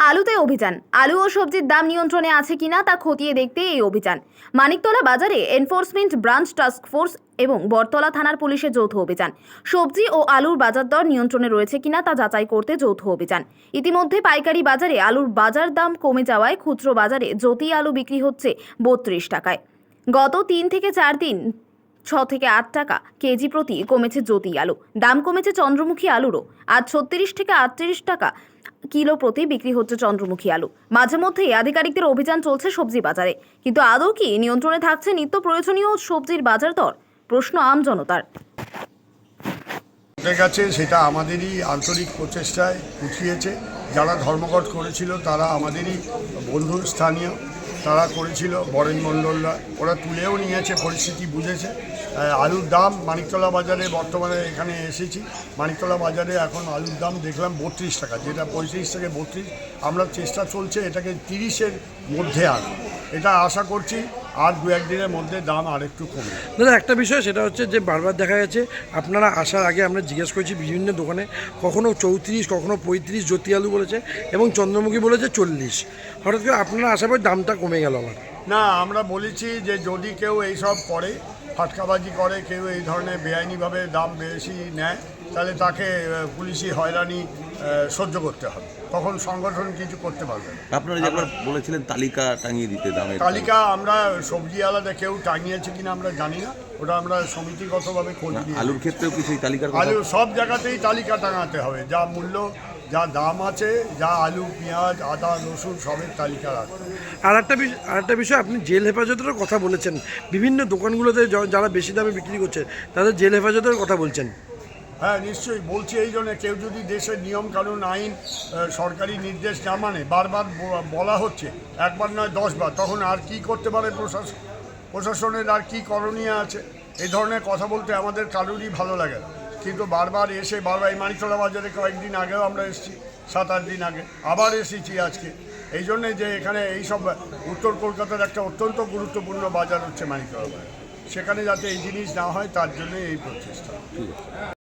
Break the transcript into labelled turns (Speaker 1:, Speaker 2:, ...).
Speaker 1: আলুতে অভিযান। আলু ও সবজির দাম নিয়ন্ত্রণে আছে কিনা তা খতিয়ে দেখতে এই অভিযান। মানিকতলা বাজারে এনফোর্সমেন্ট ব্রাঞ্চ টাস্ক ফোর্স এবং বটতলা থানার পুলিশের যৌথ অভিযান। সবজি ও আলুর বাজার দর নিয়ন্ত্রণে রয়েছে কিনা তা যাচাই করতে যৌথ অভিযান। ইতিমধ্যে পাইকারি বাজারে আলুর বাজার দাম কমে যাওয়ায় খুচরো বাজারে জ্যোতি আলু বিক্রি হচ্ছে 32 টাকায়। গত 3 থেকে 4 দিন 6 থেকে 8 টাকা কেজি প্রতি কমেছে জ্যোতি আলু। দাম কমেছে চন্দ্রমুখী আলুরও। আজ 36 থেকে 38 টাকা কিলো প্রতি বিক্রি হচ্ছে চন্দ্রমুখী আলু। মাঝে মধ্যেই আধিকারিকদের অভিযান চলছে সবজি বাজারে, কিন্তু আদৌ কি নিয়ন্ত্রণে থাকছে নিত্য প্রয়োজনীয় সবজির বাজার দর? প্রশ্ন আম জনতার।
Speaker 2: গেছে সেটা আমাদেরই আন্তরিক প্রচেষ্টায় উঠিয়েছে। যারা ধর্মঘট করেছিল তারা আমাদেরই বন্ধু, স্থানীয়, তারা করেছিল, বরেন মণ্ডলরা, ওরা তুলেও নিয়েছে, পরিস্থিতি বুঝেছে। আলুর দাম মানিকতলা বাজারে, বর্তমানে এখানে এসেছি, মানিকতলা বাজারে এখন আলুর দাম দেখলাম 32 টাকা, যেটা 35 থেকে 32। আমরা চেষ্টা চলছে এটাকে 30-এর মধ্যে আনা। এটা আশা করছি আর 2-1 দিনের মধ্যে দাম আরেকটু কমে।
Speaker 3: দাদা, একটা বিষয় সেটা হচ্ছে যে বারবার দেখা গেছে আপনারা আসার আগে আমরা জিজ্ঞেস করেছি বিভিন্ন দোকানে, কখনো 34, কখনো 35 জ্যোতি আলু বলেছে এবং চন্দ্রমুখী বলেছে 40। হঠাৎ করে আপনারা আসার পর দামটা কমে গেল আমার।
Speaker 2: না, আমরা বলেছি যে যদি কেউ এইসব করে, ফাটকাবাজি করে, কেউ এই ধরনের বেআইনিভাবে দাম বেশি নেয়, তাহলে তাকে পুলিশি হয়রানি সহ্য করতে হবে, তখন সংগঠন কিছু করতে পারবে না।
Speaker 4: আপনারা যে একবার বলেছিলেন তালিকা টাঙিয়ে দিতে দামের
Speaker 2: তালিকা আমরা সবজি আলাদা কেউ টাঙিয়েছে কিনা আমরা জানি না, ওটা আমরা সমিতিগতভাবে খোঁজ নিই।
Speaker 4: আলুর ক্ষেত্রেও কি সেই তালিকার
Speaker 2: আলু সব জায়গাতেই তালিকা টাঙাতে হবে, যা মূল্য, যা দাম আছে, যা আলু, পেঁয়াজ, আদা, রসুন সবের তালিকা রাখতে।
Speaker 3: আর একটা বিষয়, আপনি জেল হেফাজতের কথা বলেছেন, বিভিন্ন দোকানগুলোতে যারা বেশি দামে বিক্রি করছে তাদের জেল হেফাজতের কথা বলছেন।
Speaker 2: হ্যাঁ, নিশ্চয়ই বলছি। এই জন্য কেউ যদি দেশের নিয়ম কানুন, আইন, সরকারি নির্দেশ না মানে, বারবার বলা হচ্ছে, একবার নয় 10 বার, তখন আর কি করতে পারে প্রশাসনের, আর কি করণীয় আছে? এই ধরনের কথা বলতে আমাদের কারোরই ভালো লাগে না, কিন্তু বারবার এই মানিকতলা বাজারে কয়েকদিন আগেও আমরা এসেছি, 7-8 দিন আগে আবার এসেছি আজকে। এই জন্যে যে এখানে এইসব উত্তর কলকাতার একটা অত্যন্ত গুরুত্বপূর্ণ বাজার হচ্ছে মানিকতলা বাজার, সেখানে যাতে এই জিনিস না হয় তার জন্য এই প্রচেষ্টা।